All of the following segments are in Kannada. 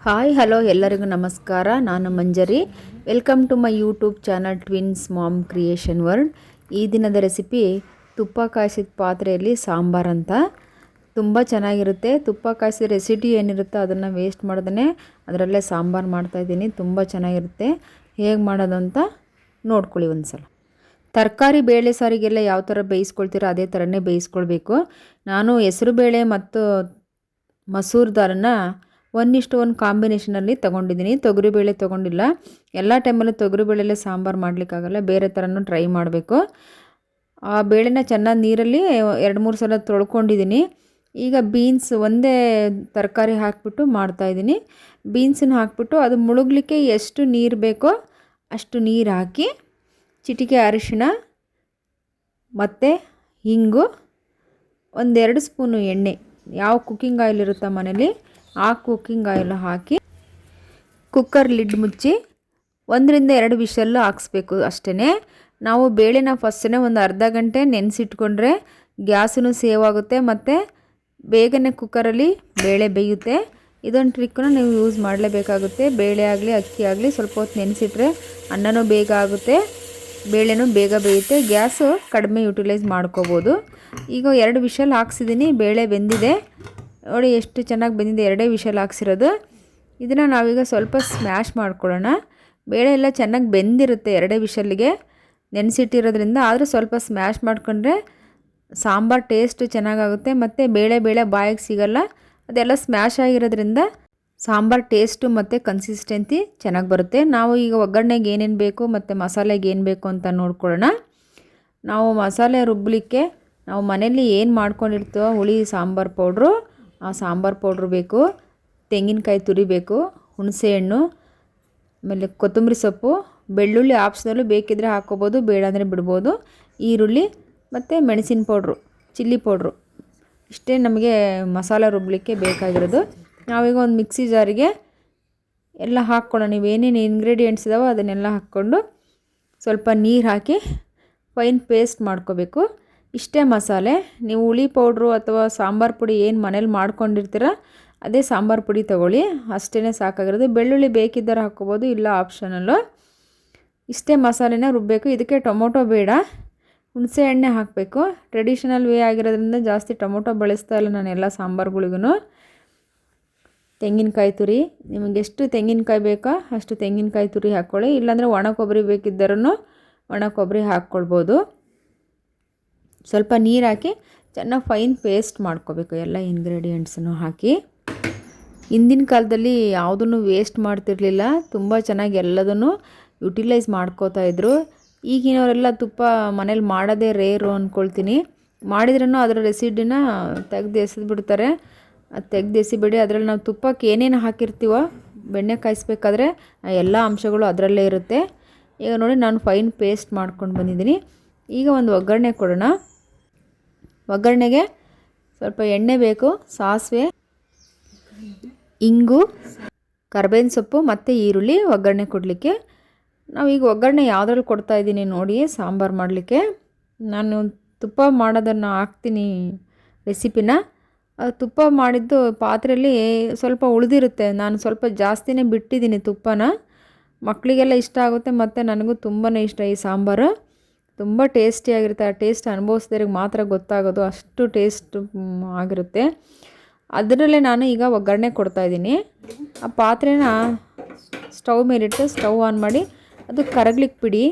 ಹಾಯ್ ಹಲೋ ಎಲ್ಲರಿಗೂ ನಮಸ್ಕಾರ. ನಾನು Manjari. Welcome to my YouTube channel twins mom creation world. ಈ ದಿನದ ರೆಸಿಪಿ ತುಪ್ಪ ಕಾಯಿಸಿದ ಪಾತ್ರೆಯಲ್ಲಿ ಸಾಂಬಾರು ಅಂತ. ತುಂಬ ಚೆನ್ನಾಗಿರುತ್ತೆ. ತುಪ್ಪ ಕಾಯಿಸಿದ ರೆಸಿಪಿ ಏನಿರುತ್ತೋ ಅದನ್ನು ವೇಸ್ಟ್ ಮಾಡ್ದೇ ಅದರಲ್ಲೇ ಸಾಂಬಾರು ಮಾಡ್ತಾಯಿದ್ದೀನಿ. ತುಂಬ ಚೆನ್ನಾಗಿರುತ್ತೆ. ಹೇಗೆ ಮಾಡೋದು ಅಂತ ನೋಡ್ಕೊಳ್ಳಿ ಒಂದು ಸಲ. ತರಕಾರಿ ಬೇಳೆ ಸಾರಿಗೆಲ್ಲ ಯಾವ ಥರ ಬೇಯಿಸ್ಕೊಳ್ತೀರೋ ಅದೇ ಥರನೇ ಬೇಯಿಸ್ಕೊಳ್ಬೇಕು. ನಾನು ಹೆಸರು ಬೇಳೆ ಮತ್ತು ಮಸೂರ್ ದಾಲನ್ನ 1:1 ಕಾಂಬಿನೇಷನಲ್ಲಿ ತೊಗೊಂಡಿದ್ದೀನಿ. ತೊಗರಿಬೇಳೆ ತೊಗೊಂಡಿಲ್ಲ. ಎಲ್ಲ ಟೈಮಲ್ಲೂ ತೊಗರಿಬೇಳೆಲ್ಲೇ ಸಾಂಬಾರು ಮಾಡಲಿಕ್ಕಾಗಲ್ಲ, ಬೇರೆ ಥರನೂ ಟ್ರೈ ಮಾಡಬೇಕು. ಆ ಬೇಳೆನ ಚೆನ್ನಾಗಿ ನೀರಲ್ಲಿ 2-3 ಸಲ ತೊಳ್ಕೊಂಡಿದ್ದೀನಿ. ಈಗ ಬೀನ್ಸ್ ಒಂದೇ ತರಕಾರಿ ಹಾಕಿಬಿಟ್ಟು ಮಾಡ್ತಾಯಿದ್ದೀನಿ. ಬೀನ್ಸನ್ನು ಹಾಕಿಬಿಟ್ಟು ಅದು ಮುಳುಗಲಿಕ್ಕೆ ಎಷ್ಟು ನೀರು ಬೇಕೋ ಅಷ್ಟು ನೀರು ಹಾಕಿ, ಚಿಟಿಕೆ ಅರಿಶಿಣ ಮತ್ತು ಹಿಂಗು, 1-2 ಸ್ಪೂನು ಎಣ್ಣೆ, ಯಾವ ಕುಕ್ಕಿಂಗ್ ಆಯಿಲ್ ಇರುತ್ತೋ ಮನೇಲಿ ಆ ಕುಕ್ಕಿಂಗ್ ಆಯಿಲ್ ಹಾಕಿ ಕುಕ್ಕರ್ ಲಿಡ್ ಮುಚ್ಚಿ 1-2 ವಿಷಲ್ಲು ಹಾಕ್ಸ್ಬೇಕು ಅಷ್ಟೇ. ನಾವು ಬೇಳೆನ ಫಸ್ಟೇ ಒಂದು ಅರ್ಧ ಗಂಟೆ ನೆನೆಸಿಟ್ಕೊಂಡ್ರೆ ಗ್ಯಾಸೂ ಸೇವ್ ಆಗುತ್ತೆ ಮತ್ತು ಬೇಗನೆ ಕುಕ್ಕರಲ್ಲಿ ಬೇಳೆ ಬೇಯುತ್ತೆ. ಇದೊಂದು ಟ್ರಿಕ್ಕನ್ನು ನೀವು ಯೂಸ್ ಮಾಡಲೇಬೇಕಾಗುತ್ತೆ. ಬೇಳೆ ಆಗಲಿ ಅಕ್ಕಿ ಆಗಲಿ ಸ್ವಲ್ಪ ಹೊತ್ತು ನೆನೆಸಿಟ್ರೆ ಅನ್ನನೂ ಬೇಗ ಆಗುತ್ತೆ, ಬೇಳೆನೂ ಬೇಗ ಬೇಯುತ್ತೆ, ಗ್ಯಾಸು ಕಡಿಮೆ ಯುಟಿಲೈಸ್ ಮಾಡ್ಕೋಬೋದು. ಈಗ 2 ವಿಷಲ್ ಹಾಕ್ಸಿದ್ದೀನಿ. ಬೇಳೆ ಬೆಂದಿದೆ ನೋಡಿ, ಎಷ್ಟು ಚೆನ್ನಾಗಿ ಬೆಂದಿದೆ. 2 ವಿಷಲ್ ಹಾಕ್ಸಿರೋದು. ಇದನ್ನು ನಾವೀಗ ಸ್ವಲ್ಪ ಸ್ಮ್ಯಾಶ್ ಮಾಡ್ಕೊಳ್ಳೋಣ. ಬೇಳೆ ಎಲ್ಲ ಚೆನ್ನಾಗಿ ಬೆಂದಿರುತ್ತೆ 2 ವಿಷಲ್ಲಿಗೆ ನೆನೆಸಿಟ್ಟಿರೋದ್ರಿಂದ. ಆದರೆ ಸ್ವಲ್ಪ ಸ್ಮ್ಯಾಶ್ ಮಾಡಿಕೊಂಡ್ರೆ ಸಾಂಬಾರು ಟೇಸ್ಟ್ ಚೆನ್ನಾಗಾಗುತ್ತೆ ಮತ್ತು ಬೇಳೆ ಬಾಯಿಗೆ ಸಿಗಲ್ಲ. ಅದೆಲ್ಲ ಸ್ಮ್ಯಾಶ್ ಆಗಿರೋದ್ರಿಂದ ಸಾಂಬಾರು ಟೇಸ್ಟು ಮತ್ತು ಕನ್ಸಿಸ್ಟೆನ್ಸಿ ಚೆನ್ನಾಗಿ ಬರುತ್ತೆ. ನಾವು ಈಗ ಒಗ್ಗರಣೆಗೆ ಏನೇನು ಬೇಕು ಮತ್ತು ಮಸಾಲೆಗೆ ಏನು ಬೇಕು ಅಂತ ನೋಡ್ಕೊಳ್ಳೋಣ. ನಾವು ಮಸಾಲೆ ರುಬ್ಬಲಿಕ್ಕೆ ನಾವು ಮನೇಲಿ ಏನು ಮಾಡ್ಕೊಂಡಿರ್ತೀವೋ ಹುಳಿ ಸಾಂಬಾರು ಪೌಡ್ರು, ಆ ಸಾಂಬಾರು ಪೌಡ್ರು ಬೇಕು, ತೆಂಗಿನಕಾಯಿ ತುರಿಬೇಕು, ಹುಣಸೆಹಣ್ಣು, ಆಮೇಲೆ ಕೊತ್ತಂಬರಿ ಸೊಪ್ಪು, ಬೆಳ್ಳುಳ್ಳಿ ಆಪ್ಷನಲ್ಲು ಬೇಕಿದ್ದರೆ ಹಾಕ್ಕೋಬೋದು, ಬೇಡ ಅಂದರೆ ಬಿಡ್ಬೋದು, ಈರುಳ್ಳಿ ಮತ್ತು ಮೆಣಸಿನ ಪೌಡ್ರು, ಚಿಲ್ಲಿ ಪೌಡ್ರು. ಇಷ್ಟೇ ನಮಗೆ ಮಸಾಲೆ ರುಬ್ಬಲಿಕ್ಕೆ ಬೇಕಾಗಿರೋದು. ನಾವೀಗ ಒಂದು ಮಿಕ್ಸಿ ಜಾರಿಗೆ ಎಲ್ಲ ಹಾಕ್ಕೊಳ್ಳೋಣ. ನೀವೇನೇನು ಇಂಗ್ರೀಡಿಯೆಂಟ್ಸ್ ಇದಾವೋ ಅದನ್ನೆಲ್ಲ ಹಾಕ್ಕೊಂಡು ಸ್ವಲ್ಪ ನೀರು ಹಾಕಿ ಫೈನ್ ಪೇಸ್ಟ್ ಮಾಡ್ಕೋಬೇಕು. ಇಷ್ಟೇ ಮಸಾಲೆ. ನೀವು ಹುಳಿ ಪೌಡ್ರು ಅಥವಾ ಸಾಂಬಾರು ಪುಡಿ ಏನು ಮನೇಲಿ ಮಾಡ್ಕೊಂಡಿರ್ತೀರ ಅದೇ ಸಾಂಬಾರು ಪುಡಿ ತೊಗೊಳ್ಳಿ, ಅಷ್ಟೇ ಸಾಕಾಗಿರೋದು. ಬೆಳ್ಳುಳ್ಳಿ ಬೇಕಿದ್ದರೆ ಹಾಕ್ಕೋಬೋದು, ಇಲ್ಲ ಆಪ್ಷನಲ್ಲು. ಇಷ್ಟೇ ಮಸಾಲೆನ ರುಬ್ಬಬೇಕು. ಇದಕ್ಕೆ ಟೊಮೊಟೊ ಬೇಡ, ಹುಣಸೆ ಎಣ್ಣೆ ಹಾಕಬೇಕು. ಟ್ರೆಡಿಷನಲ್ ವೇ ಆಗಿರೋದ್ರಿಂದ ಜಾಸ್ತಿ ಟೊಮೊಟೊ ಬಳಸ್ತಾ ಇಲ್ಲ ನಾನು ಎಲ್ಲ ಸಾಂಬಾರುಗಳಿಗೂ. ತೆಂಗಿನಕಾಯಿ ತುರಿ, ನಿಮಗೆ ಎಷ್ಟು ತೆಂಗಿನಕಾಯಿ ಬೇಕೋ ಅಷ್ಟು ತೆಂಗಿನಕಾಯಿ ತುರಿ ಹಾಕ್ಕೊಳ್ಳಿ. ಇಲ್ಲಾಂದರೆ ಒಣ ಕೊಬ್ಬರಿ ಬೇಕಿದ್ದರೂ ಒಣ ಕೊಬ್ಬರಿ ಹಾಕ್ಕೊಳ್ಬೋದು. ಸ್ವಲ್ಪ ನೀರು ಹಾಕಿ ಚೆನ್ನಾಗಿ ಫೈನ್ ಪೇಸ್ಟ್ ಮಾಡ್ಕೋಬೇಕು ಎಲ್ಲ ಇಂಗ್ರೀಡಿಯೆಂಟ್ಸನ್ನು ಹಾಕಿ. ಹಿಂದಿನ ಕಾಲದಲ್ಲಿ ಯಾವುದನ್ನು ವೇಸ್ಟ್ ಮಾಡ್ತಿರಲಿಲ್ಲ, ತುಂಬ ಚೆನ್ನಾಗಿ ಎಲ್ಲದನ್ನು ಯುಟಿಲೈಸ್ ಮಾಡ್ಕೋತಾಯಿದ್ರು. ಈಗಿನವರೆಲ್ಲ ತುಪ್ಪ ಮನೇಲಿ ಮಾಡೋದೇ ರೇರು ಅಂದ್ಕೊಳ್ತೀನಿ. ಮಾಡಿದ್ರೂ ಅದರ ರೆಸಿಡಿನ ತೆಗೆದು ಎಸೆದ್ಬಿಡ್ತಾರೆ. ಅದು ತೆಗೆದು ಎಸಿಬೇಡಿ. ಅದರಲ್ಲಿ ನಾವು ತುಪ್ಪಕ್ಕೆ ಏನೇನು ಹಾಕಿರ್ತೀವೋ ಬೆಣ್ಣೆ ಕಾಯಿಸ್ಬೇಕಾದ್ರೆ ಎಲ್ಲ ಅಂಶಗಳು ಅದರಲ್ಲೇ ಇರುತ್ತೆ. ಈಗ ನೋಡಿ, ನಾನು ಫೈನ್ ಪೇಸ್ಟ್ ಮಾಡ್ಕೊಂಡು ಬಂದಿದ್ದೀನಿ. ಈಗ ಒಂದು ಒಗ್ಗರಣೆ ಕೊಡೋಣ. ಒಗ್ಗರಣೆಗೆ ಸ್ವಲ್ಪ ಎಣ್ಣೆ ಬೇಕು, ಸಾಸಿವೆ, ಇಂಗು, ಕರ್ಬೇವಿನ ಸೊಪ್ಪು ಮತ್ತು ಈರುಳ್ಳಿ ಒಗ್ಗರಣೆ ಕೊಡಲಿಕ್ಕೆ. ನಾವೀಗ ಒಗ್ಗರಣೆ ಯಾವುದ್ರಲ್ಲಿ ಕೊಡ್ತಾಯಿದ್ದೀನಿ ನೋಡಿ, ಸಾಂಬಾರು ಮಾಡಲಿಕ್ಕೆ. ನಾನು ತುಪ್ಪ ಮಾಡೋದನ್ನು ಹಾಕ್ತೀನಿ ರೆಸಿಪಿನ. ತುಪ್ಪ ಮಾಡಿದ್ದು ಪಾತ್ರೆಯಲ್ಲಿ ಸ್ವಲ್ಪ ಉಳಿದಿರುತ್ತೆ. ನಾನು ಸ್ವಲ್ಪ ಜಾಸ್ತಿನೇ ಬಿಟ್ಟಿದ್ದೀನಿ ತುಪ್ಪನ. ಮಕ್ಕಳಿಗೆಲ್ಲ ಇಷ್ಟ ಆಗುತ್ತೆ ಮತ್ತು ನನಗೂ ತುಂಬಾ ಇಷ್ಟ ಈ ಸಾಂಬಾರು. ತುಂಬ ಟೇಸ್ಟಿಯಾಗಿರುತ್ತೆ. ಆ ಟೇಸ್ಟ್ ಅನುಭವಿಸಿದವ್ರಿಗೆ ಮಾತ್ರ ಗೊತ್ತಾಗೋದು, ಅಷ್ಟು ಟೇಸ್ಟ್ ಆಗಿರುತ್ತೆ. ಅದರಲ್ಲೇ ನಾನು ಈಗ ಒಗ್ಗರಣೆ ಕೊಡ್ತಾಯಿದ್ದೀನಿ. ಆ ಪಾತ್ರೆನ ಸ್ಟವ್ ಮೇಲಿಟ್ಟು ಸ್ಟವ್ ಆನ್ ಮಾಡಿ ಅದು ಕರಗ್ಲಿಕ್ಕೆ ಬಿಡಿ.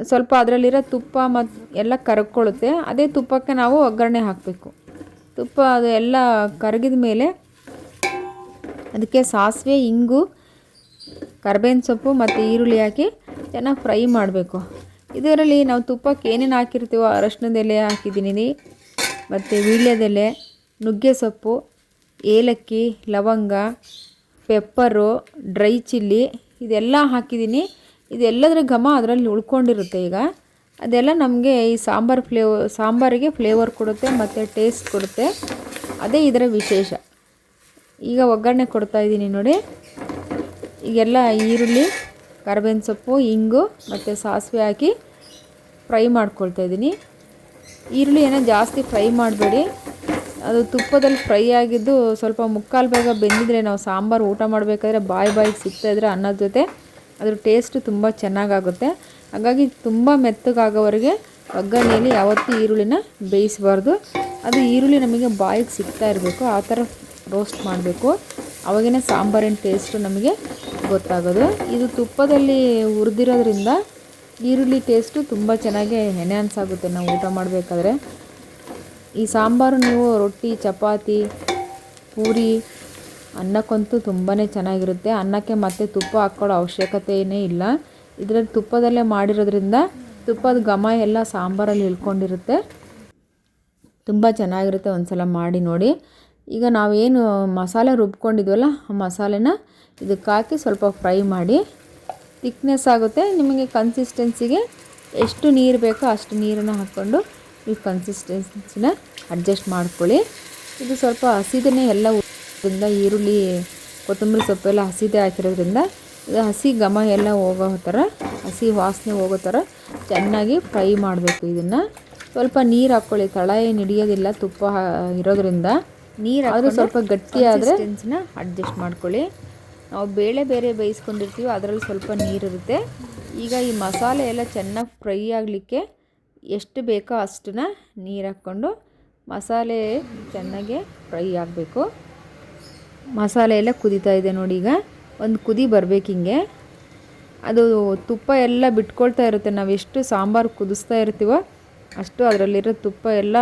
ಸ್ವಲ್ಪ ಅದರಲ್ಲಿರೋ ತುಪ್ಪ ಮತ್ತು ಎಲ್ಲ ಕರಗ್ಕೊಳ್ಳುತ್ತೆ. ಅದೇ ತುಪ್ಪಕ್ಕೆ ನಾವು ಒಗ್ಗರಣೆ ಹಾಕಬೇಕು. ತುಪ್ಪ ಅದು ಎಲ್ಲ ಕರಗಿದ ಮೇಲೆ ಅದಕ್ಕೆ ಸಾಸಿವೆ, ಇಂಗು, ಕರ್ಬೇವಿನ ಸೊಪ್ಪು ಮತ್ತು ಈರುಳ್ಳಿ ಹಾಕಿ ಚೆನ್ನಾಗಿ ಫ್ರೈ ಮಾಡಬೇಕು. ಇದರಲ್ಲಿ ನಾವು ತುಪ್ಪಕ್ಕೆ ಏನೇನು ಹಾಕಿರ್ತೀವೋ ಅರಶಿನದ ಎಲೆ ಹಾಕಿದ್ದೀನಿ ಮತ್ತು ವೀಳ್ಯದೆಲೆ, ನುಗ್ಗೆ ಸೊಪ್ಪು, ಏಲಕ್ಕಿ, ಲವಂಗ, ಪೆಪ್ಪರು, ಡ್ರೈ ಚಿಲ್ಲಿ ಇದೆಲ್ಲ ಹಾಕಿದ್ದೀನಿ. ಇದೆಲ್ಲದರ ಘಮ ಅದರಲ್ಲಿ ಉಳ್ಕೊಂಡಿರುತ್ತೆ. ಈಗ ಅದೆಲ್ಲ ನಮಗೆ ಈ ಸಾಂಬಾರಿಗೆ ಫ್ಲೇವರ್ ಕೊಡುತ್ತೆ ಮತ್ತು ಟೇಸ್ಟ್ ಕೊಡುತ್ತೆ. ಅದೇ ಇದರ ವಿಶೇಷ. ಈಗ ಒಗ್ಗರಣೆ ಕೊಡ್ತಾಯಿದ್ದೀನಿ ನೋಡಿ. ಈಗೆಲ್ಲ ಈರುಳ್ಳಿ, ಕರ್ಬೇವಿನ ಸೊಪ್ಪು, ಇಂಗು ಮತ್ತು ಸಾಸಿವೆ ಹಾಕಿ ಫ್ರೈ ಮಾಡ್ಕೊಳ್ತಾಯಿದ್ದೀನಿ. ಈರುಳ್ಳಿ ಏನೋ ಜಾಸ್ತಿ ಫ್ರೈ ಮಾಡಬೇಡಿ, ಅದು ತುಪ್ಪದಲ್ಲಿ ಫ್ರೈ ಆಗಿದ್ದು ಸ್ವಲ್ಪ ಮುಕ್ಕಾಲು ಬೇಗ ಬೆಂದಿದ್ರೆ ನಾವು ಸಾಂಬಾರು ಊಟ ಮಾಡಬೇಕಾದ್ರೆ ಬಾಯಿಗೆ ಸಿಗ್ತಾಯಿದ್ರೆ ಅನ್ನದ ಜೊತೆ ಅದ್ರ ಟೇಸ್ಟ್ ತುಂಬ ಚೆನ್ನಾಗಾಗುತ್ತೆ. ಹಾಗಾಗಿ ತುಂಬ ಮೆತ್ತಗಾಗೋವರೆಗೆ ಒಗ್ಗರಣೆಯಲ್ಲಿ ಯಾವತ್ತೂ ಈರುಳ್ಳಿನ ಬೇಯಿಸಬಾರ್ದು. ಅದು ಈರುಳ್ಳಿ ನಮಗೆ ಬಾಯಿಗೆ ಸಿಗ್ತಾ ಇರಬೇಕು, ಆ ಥರ ರೋಸ್ಟ್ ಮಾಡಬೇಕು. ಅವಾಗಿನ ಸಾಂಬಾರಿನ ಟೇಸ್ಟು ನಮಗೆ ಗೊತ್ತಾಗೋದು. ಇದು ತುಪ್ಪದಲ್ಲಿ ಹುರಿದಿರೋದ್ರಿಂದ ಈರುಳ್ಳಿ ಟೇಸ್ಟು ತುಂಬ ಚೆನ್ನಾಗಿ ಎನ್ಹ್ಯಾನ್ಸ್ ಆಗುತ್ತೆ ನಾವು ಊಟ ಮಾಡಬೇಕಾದ್ರೆ. ಈ ಸಾಂಬಾರು ನೀವು ರೊಟ್ಟಿ, ಚಪಾತಿ, ಪೂರಿ, ಅನ್ನಕ್ಕಂತೂ ತುಂಬಾ ಚೆನ್ನಾಗಿರುತ್ತೆ. ಅನ್ನಕ್ಕೆ ಮತ್ತೆ ತುಪ್ಪ ಹಾಕ್ಕೊಳ್ಳೋ ಅವಶ್ಯಕತೆಯೇ ಇಲ್ಲ. ಇದರಲ್ಲಿ ತುಪ್ಪದಲ್ಲೇ ಮಾಡಿರೋದ್ರಿಂದ ತುಪ್ಪದ ಘಮ ಎಲ್ಲ ಸಾಂಬಾರಲ್ಲಿ ಇಳ್ಕೊಂಡಿರುತ್ತೆ. ತುಂಬ ಚೆನ್ನಾಗಿರುತ್ತೆ, ಒಂದು ಸಲ ಮಾಡಿ ನೋಡಿ. ಈಗ ನಾವೇನು ಮಸಾಲೆ ರುಬ್ಕೊಂಡಿದ್ವಲ್ಲ ಆ ಮಸಾಲೆನ ಇದಕ್ಕೆ ಹಾಕಿ ಸ್ವಲ್ಪ ಫ್ರೈ ಮಾಡಿ. ತಿಕ್ನೆಸ್ ಆಗುತ್ತೆ. ನಿಮಗೆ ಕನ್ಸಿಸ್ಟೆನ್ಸಿಗೆ ಎಷ್ಟು ನೀರು ಬೇಕೋ ಅಷ್ಟು ನೀರನ್ನು ಹಾಕ್ಕೊಂಡು ಈ ಕನ್ಸಿಸ್ಟೆನ್ಸಿನ ಅಡ್ಜಸ್ಟ್ ಮಾಡ್ಕೊಳ್ಳಿ. ಇದು ಸ್ವಲ್ಪ ಹಸಿದನೇ ಎಲ್ಲ ಈರುಳ್ಳಿ, ಕೊತ್ತಂಬರಿ ಸೊಪ್ಪೆಲ್ಲ ಹಸಿದೇ ಹಾಕಿರೋದ್ರಿಂದ ಇದು ಹಸಿ ಘಮ ಎಲ್ಲ ಹೋಗೋ ಥರ, ಹಸಿ ವಾಸನೆ ಹೋಗೋ ಥರ ಚೆನ್ನಾಗಿ ಫ್ರೈ ಮಾಡಬೇಕು. ಇದನ್ನು ಸ್ವಲ್ಪ ನೀರು ಹಾಕ್ಕೊಳ್ಳಿ, ತಳ ಏನು ಹಿಡಿಯೋದಿಲ್ಲ ತುಪ್ಪ ಇರೋದ್ರಿಂದ. ನೀರು ಆದರೆ ಸ್ವಲ್ಪ ಗಟ್ಟಿ ಆದರೆ ಅಡ್ಜಸ್ಟ್ ಮಾಡ್ಕೊಳ್ಳಿ. ನಾವು ಬೇಳೆ ಬೇರೆ ಬೇಯಿಸ್ಕೊಂಡಿರ್ತೀವಿ, ಅದರಲ್ಲಿ ಸ್ವಲ್ಪ ನೀರಿರುತ್ತೆ. ಈಗ ಈ ಮಸಾಲೆ ಎಲ್ಲ ಚೆನ್ನಾಗಿ ಫ್ರೈ ಆಗಲಿಕ್ಕೆ ಎಷ್ಟು ಬೇಕೋ ಅಷ್ಟನ್ನ ನೀರು ಹಾಕ್ಕೊಂಡು ಮಸಾಲೆ ಚೆನ್ನಾಗಿ ಫ್ರೈ ಆಗಬೇಕು. ಮಸಾಲೆ ಎಲ್ಲ ಕುದೀತಾ ಇದೆ ನೋಡಿ. ಈಗ ಒಂದು ಕುದಿ ಬರಬೇಕು. ಹಿಂಗೆ ಅದು ತುಪ್ಪ ಎಲ್ಲ ಬಿಟ್ಕೊಳ್ತಾ ಇರುತ್ತೆ. ನಾವು ಎಷ್ಟು ಸಾಂಬಾರು ಕುದಿಸ್ತಾ ಇರ್ತೀವೋ ಅಷ್ಟು ಅದರಲ್ಲಿರೋ ತುಪ್ಪ ಎಲ್ಲ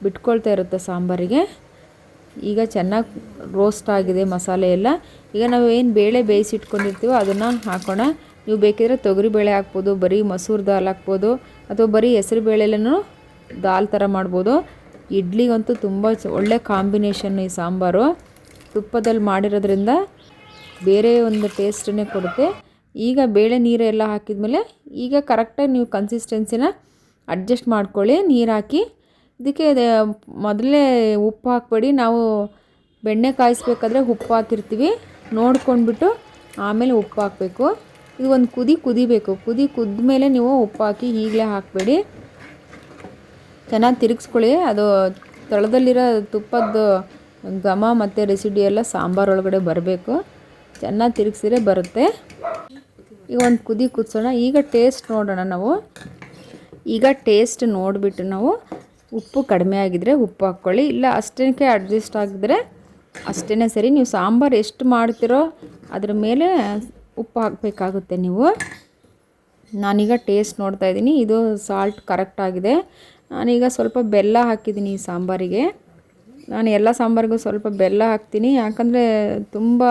ಬಿಟ್ಕೊಳ್ತಾ ಇರುತ್ತೆ ಸಾಂಬಾರಿಗೆ. ಈಗ ಚೆನ್ನಾಗಿ ರೋಸ್ಟ್ ಆಗಿದೆ ಮಸಾಲೆ ಎಲ್ಲ. ಈಗ ನಾವು ಏನು ಬೇಳೆ ಬೇಯಿಸಿಟ್ಕೊಂಡಿರ್ತೀವೋ ಅದನ್ನು ಹಾಕೋಣ. ನೀವು ಬೇಕಿದ್ರೆ ತೊಗರಿಬೇಳೆ ಹಾಕ್ಬೋದು, ಬರೀ ಮಸೂರು ದಾಲ್ ಹಾಕ್ಬೋದು, ಅಥವಾ ಬರೀ ಹೆಸರು ಬೇಳೆಲ್ಲೂ ದಾಲ್ ಥರ ಮಾಡ್ಬೋದು. ಇಡ್ಲಿಗಂತೂ ತುಂಬ ಒಳ್ಳೆ ಕಾಂಬಿನೇಷನ್ ಈ ಸಾಂಬಾರು. ತುಪ್ಪದಲ್ಲಿ ಮಾಡಿರೋದ್ರಿಂದ ಬೇರೆ ಒಂದು ಟೇಸ್ಟನ್ನೇ ಕೊಡುತ್ತೆ. ಈಗ ಬೇಳೆ ನೀರೆಲ್ಲ ಹಾಕಿದ್ಮೇಲೆ ಈಗ ಕರೆಕ್ಟಾಗಿ ನೀವು ಕನ್ಸಿಸ್ಟೆನ್ಸಿನ ಅಡ್ಜಸ್ಟ್ ಮಾಡ್ಕೊಳ್ಳಿ. ನೀರು ಹಾಕಿ ಇದಕ್ಕೆ ಮೊದಲೇ ಉಪ್ಪು ಹಾಕ್ಬೇಡಿ. ನಾವು ಬೆಣ್ಣೆ ಕಾಯಿಸ್ಬೇಕಾದ್ರೆ ಉಪ್ಪು ಹಾಕಿರ್ತೀವಿ, ನೋಡ್ಕೊಂಡ್ಬಿಟ್ಟು ಆಮೇಲೆ ಉಪ್ಪು ಹಾಕಬೇಕು. ಇದು ಒಂದು ಕುದಿಬೇಕು. ಕುದ್ದ ಮೇಲೆ ನೀವು ಉಪ್ಪು ಹಾಕಿ ಈಗಲೇ ಹಾಕಬೇಡಿ. ಚೆನ್ನಾಗಿ ತಿರುಗಿಸ್ಕೊಳ್ಳಿ. ಅದು ತಳದಲ್ಲಿರೋ ತುಪ್ಪದ ಘಮ ಮತ್ತು ರೆಸಿಡಿ ಎಲ್ಲ ಸಾಂಬಾರು ಒಳಗಡೆ ಬರಬೇಕು. ಚೆನ್ನಾಗಿ ತಿರುಗಿಸಿದ್ರೆ ಬರುತ್ತೆ. ಈಗ ಒಂದು ಕುದಿಸೋಣ. ಈಗ ಟೇಸ್ಟ್ ನೋಡೋಣ ನಾವು. ಈಗ ಟೇಸ್ಟ್ ನೋಡಿಬಿಟ್ಟು ನಾವು ಉಪ್ಪು ಕಡಿಮೆ ಆಗಿದ್ರೆ ಉಪ್ಪು ಹಾಕ್ಕೊಳ್ಳಿ, ಇಲ್ಲ ಅಷ್ಟಕ್ಕೆ ಅಡ್ಜಸ್ಟ್ ಆಗಿದ್ರೆ ಅಷ್ಟೇ ಸರಿ. ನೀವು ಸಾಂಬಾರು ಎಷ್ಟು ಮಾಡ್ತೀರೋ ಅದ್ರ ಮೇಲೆ ಉಪ್ಪು ಹಾಕಬೇಕಾಗುತ್ತೆ ನೀವು. ನಾನೀಗ ಟೇಸ್ಟ್ ನೋಡ್ತಾ ಇದ್ದೀನಿ. ಇದು ಸಾಲ್ಟ್ ಕರೆಕ್ಟಾಗಿದೆ. ನಾನೀಗ ಸ್ವಲ್ಪ ಬೆಲ್ಲ ಹಾಕಿದ್ದೀನಿ ಈ ಸಾಂಬಾರಿಗೆ. ನಾನು ಎಲ್ಲ ಸಾಂಬಾರಿಗೂ ಸ್ವಲ್ಪ ಬೆಲ್ಲ ಹಾಕ್ತೀನಿ, ಯಾಕಂದರೆ ತುಂಬ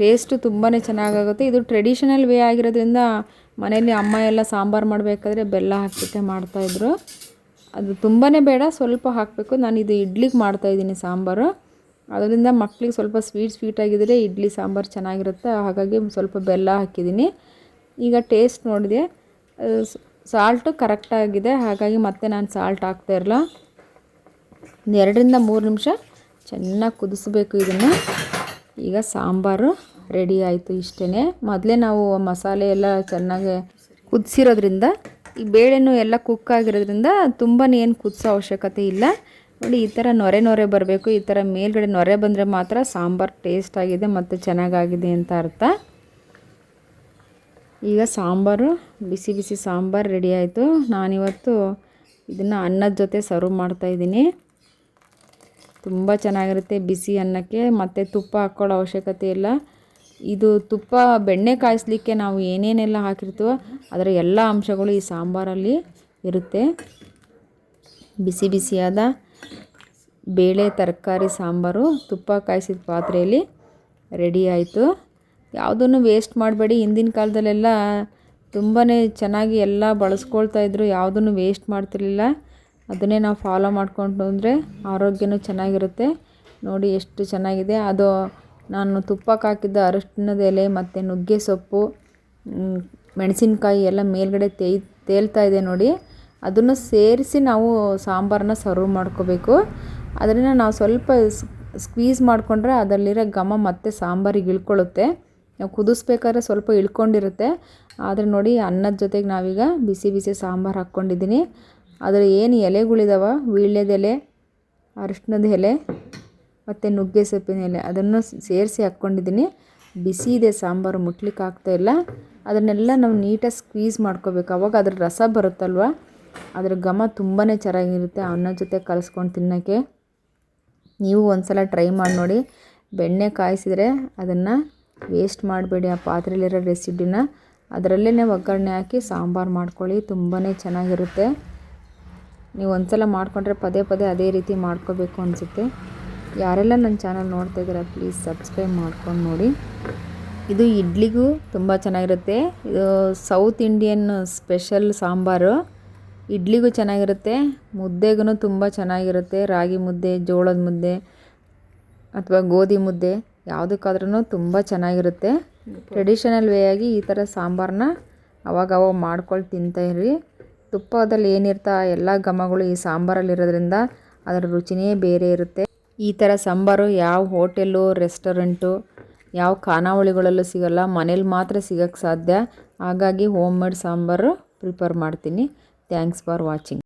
ಟೇಸ್ಟು ತುಂಬಾ ಚೆನ್ನಾಗಾಗುತ್ತೆ. ಇದು ಟ್ರೆಡಿಷನಲ್ ವೇ ಆಗಿರೋದ್ರಿಂದ ಮನೆಯಲ್ಲಿ ಅಮ್ಮ ಎಲ್ಲ ಸಾಂಬಾರು ಮಾಡಬೇಕಾದ್ರೆ ಬೆಲ್ಲ ಹಾಕಿಬಿಟ್ಟೆ ಮಾಡ್ತಾಯಿದ್ರು. ಅದು ತುಂಬಾ ಬೇಡ, ಸ್ವಲ್ಪ ಹಾಕಬೇಕು. ನಾನು ಇದು ಇಡ್ಲಿಗೆ ಮಾಡ್ತಾಯಿದ್ದೀನಿ ಸಾಂಬಾರು. ಅದರಿಂದ ಮಕ್ಕಳಿಗೆ ಸ್ವಲ್ಪ ಸ್ವೀಟಾಗಿದ್ದರೆ ಇಡ್ಲಿ ಸಾಂಬಾರು ಚೆನ್ನಾಗಿರುತ್ತೆ. ಹಾಗಾಗಿ ಸ್ವಲ್ಪ ಬೆಲ್ಲ ಹಾಕಿದ್ದೀನಿ. ಈಗ ಟೇಸ್ಟ್ ನೋಡಿದೆ, ಸಾಲ್ಟು ಕರೆಕ್ಟಾಗಿದೆ. ಹಾಗಾಗಿ ಮತ್ತೆ ನಾನು ಸಾಲ್ಟ್ ಹಾಕ್ತಾಯಿರಲ್ಲ. ಒಂದು 2-3 ನಿಮಿಷ ಚೆನ್ನಾಗಿ ಕುದಿಸ್ಬೇಕು ಇದನ್ನು. ಈಗ ಸಾಂಬಾರು ರೆಡಿ ಆಯಿತು. ಇಷ್ಟೇ. ಮೊದಲೇ ನಾವು ಮಸಾಲೆ ಎಲ್ಲ ಚೆನ್ನಾಗಿ ಕುದಿಸಿರೋದ್ರಿಂದ ಈ ಬೇಳೆನೂ ಎಲ್ಲ ಕುಕ್ ಆಗಿರೋದ್ರಿಂದ ತುಂಬಾ ಏನು ಕುದಿಸೋ ಅವಶ್ಯಕತೆ ಇಲ್ಲ. ನೋಡಿ, ಈ ಥರ ನೊರೆ ಬರಬೇಕು. ಈ ಥರ ಮೇಲ್ಗಡೆ ನೊರೆ ಬಂದರೆ ಮಾತ್ರ ಸಾಂಬಾರು ಟೇಸ್ಟ್ ಆಗಿದೆ ಮತ್ತು ಚೆನ್ನಾಗಾಗಿದೆ ಅಂತ ಅರ್ಥ. ಈಗ ಸಾಂಬಾರು ಬಿಸಿ ಸಾಂಬಾರು ರೆಡಿ ಆಯಿತು. ನಾನಿವತ್ತು ಇದನ್ನು ಅನ್ನದ ಜೊತೆ ಸರ್ವ್ ಮಾಡ್ತಾಯಿದ್ದೀನಿ. ತುಂಬ ಚೆನ್ನಾಗಿರುತ್ತೆ ಬಿಸಿ ಅನ್ನಕ್ಕೆ. ಮತ್ತು ತುಪ್ಪ ಹಾಕ್ಕೊಳ್ಳೋ ಅವಶ್ಯಕತೆ ಇಲ್ಲ. ಇದು ತುಪ್ಪ ಬೆಣ್ಣೆ ಕಾಯಿಸ್ಲಿಕ್ಕೆ ನಾವು ಏನೇನೆಲ್ಲ ಹಾಕಿರ್ತೀವೋ ಅದರ ಎಲ್ಲ ಅಂಶಗಳು ಈ ಸಾಂಬಾರಲ್ಲಿ ಇರುತ್ತೆ. ಬಿಸಿಯಾದ ಬೇಳೆ ತರಕಾರಿ ಸಾಂಬಾರು ತುಪ್ಪ ಕಾಯಿಸಿದ ಪಾತ್ರೆಯಲ್ಲಿ ರೆಡಿ ಆಯಿತು. ಯಾವುದನ್ನು ವೇಸ್ಟ್ ಮಾಡಬೇಡಿ. ಹಿಂದಿನ ಕಾಲದಲ್ಲೆಲ್ಲ ತುಂಬಾ ಚೆನ್ನಾಗಿ ಎಲ್ಲ ಬಳಸ್ಕೊಳ್ತಾಯಿದ್ರು, ಯಾವುದನ್ನು ವೇಸ್ಟ್ ಮಾಡ್ತಿರ್ಲಿಲ್ಲ. ಅದನ್ನೇ ನಾವು ಫಾಲೋ ಮಾಡಿಕೊಂಡು ಅಂದರೆ ಆರೋಗ್ಯನೂ ಚೆನ್ನಾಗಿರುತ್ತೆ. ನೋಡಿ ಎಷ್ಟು ಚೆನ್ನಾಗಿದೆ. ಅದು ನಾನು ತುಪ್ಪಕ್ಕೆ ಹಾಕಿದ್ದ ಅರಶಿನದ ಎಲೆ ಮತ್ತು ನುಗ್ಗೆ ಸೊಪ್ಪು, ಮೆಣಸಿನ್ಕಾಯಿ ಎಲ್ಲ ಮೇಲ್ಗಡೆ ತೇಲ್ತಾ ಇದೆ ನೋಡಿ. ಅದನ್ನು ಸೇರಿಸಿ ನಾವು ಸಾಂಬಾರನ್ನ ಸರ್ವ್ ಮಾಡ್ಕೋಬೇಕು. ಅದನ್ನು ನಾವು ಸ್ವಲ್ಪ ಸ್ಕ್ವೀಸ್ ಮಾಡಿಕೊಂಡ್ರೆ ಅದರಲ್ಲಿರೋ ಘಮ ಮತ್ತು ಸಾಂಬಾರಿಗೆ ಇಳ್ಕೊಳ್ಳುತ್ತೆ. ನಾವು ಕುದಿಸ್ಬೇಕಾದ್ರೆ ಸ್ವಲ್ಪ ಇಳ್ಕೊಂಡಿರುತ್ತೆ. ಆದರೆ ನೋಡಿ, ಅನ್ನದ ಜೊತೆಗೆ ನಾವೀಗ ಬಿಸಿ ಸಾಂಬಾರು ಹಾಕ್ಕೊಂಡಿದ್ದೀನಿ. ಅದರ ಏನು ಎಲೆಗಳಿದಾವೆ, ವೀಳ್ಯದೆಲೆ ಅರಿಶಿಣದ ಎಲೆ ಮತ್ತು ನುಗ್ಗೆ ಸೊಪ್ಪಿನ ಎಲೆ ಅದನ್ನು ಸೇರಿಸಿ ಹಾಕ್ಕೊಂಡಿದ್ದೀನಿ. ಬಿಸಿ ಇದೆ ಸಾಂಬಾರು, ಮುಟ್ಲಿಕ್ಕೆ ಆಗ್ತಾಯಿಲ್ಲ. ಅದನ್ನೆಲ್ಲ ನಾವು ನೀಟಾಗಿ ಸ್ಕ್ವೀಸ್ ಮಾಡ್ಕೋಬೇಕು. ಅವಾಗ ಅದ್ರ ರಸ ಬರುತ್ತಲ್ವ, ಅದ್ರ ಘಮ ತುಂಬಾ ಚೆನ್ನಾಗಿರುತ್ತೆ ಅನ್ನದ ಜೊತೆ ಕಲಿಸ್ಕೊಂಡು ತಿನ್ನೋಕ್ಕೆ. ನೀವು ಒಂದ್ಸಲ ಟ್ರೈ ಮಾಡಿ ನೋಡಿ. ಬೆಣ್ಣೆ ಕಾಯಿಸಿದರೆ ಅದನ್ನು ವೇಸ್ಟ್ ಮಾಡಬೇಡಿ. ಆ ಪಾತ್ರೆಯಲ್ಲಿರೋ ರೆಸಿಪಿನ ಅದರಲ್ಲೇ ಒಗ್ಗರಣೆ ಹಾಕಿ ಸಾಂಬಾರು ಮಾಡ್ಕೊಳ್ಳಿ, ತುಂಬಾ ಚೆನ್ನಾಗಿರುತ್ತೆ. ನೀವು ಒಂದ್ಸಲ ಮಾಡಿಕೊಂಡ್ರೆ ಪದೇ ಪದೇ ಅದೇ ರೀತಿ ಮಾಡ್ಕೋಬೇಕು ಅನಿಸುತ್ತೆ. ಯಾರೆಲ್ಲ ನನ್ನ ಚಾನಲ್ ನೋಡ್ತಾ ಇದ್ದೀರಾ ಪ್ಲೀಸ್ ಸಬ್ಸ್ಕ್ರೈಬ್ ಮಾಡ್ಕೊಂಡು ನೋಡಿ. ಇದು ಇಡ್ಲಿಗೂ ತುಂಬ ಚೆನ್ನಾಗಿರುತ್ತೆ. ಇದು ಸೌತ್ ಇಂಡಿಯನ್ ಸ್ಪೆಷಲ್ ಸಾಂಬಾರು. ಇಡ್ಲಿಗೂ ಚೆನ್ನಾಗಿರುತ್ತೆ, ಮುದ್ದೆಗೂ ತುಂಬ ಚೆನ್ನಾಗಿರುತ್ತೆ. ರಾಗಿ ಮುದ್ದೆ, ಜೋಳದ ಮುದ್ದೆ ಅಥವಾ ಗೋಧಿ ಮುದ್ದೆ ಯಾವುದಕ್ಕಾದ್ರೂ ತುಂಬ ಚೆನ್ನಾಗಿರುತ್ತೆ. ಟ್ರೆಡಿಷನಲ್ ವೇಯಾಗಿ ಈ ಥರ ಸಾಂಬಾರನ್ನ ಅವಾಗವಾಗ ಮಾಡ್ಕೊಂಡು ತಿಂತಾಯಿರಿ. ತುಪ್ಪದಲ್ಲಿ ಏನಿರ್ತಾ ಎಲ್ಲ ಘಮಗಳು ಈ ಸಾಂಬಾರಲ್ಲಿರೋದ್ರಿಂದ ಅದರ ರುಚಿನೇ ಬೇರೆ ಇರುತ್ತೆ. ಈ ಥರ ಸಾಂಬಾರು ಯಾವ ಹೋಟೆಲ್ಲು, ರೆಸ್ಟೋರೆಂಟು, ಯಾವ ಖಾನಾವಳಿಗಳಲ್ಲೂ ಸಿಗೋಲ್ಲ, ಮನೇಲಿ ಮಾತ್ರ ಸಿಗೋಕ್ಕೆ ಸಾಧ್ಯ. ಹಾಗಾಗಿ ಹೋಮ್ ಮೇಡ್ ಸಾಂಬಾರು ಪ್ರಿಪೇರ್ ಮಾಡ್ತೀನಿ. Thanks for watching.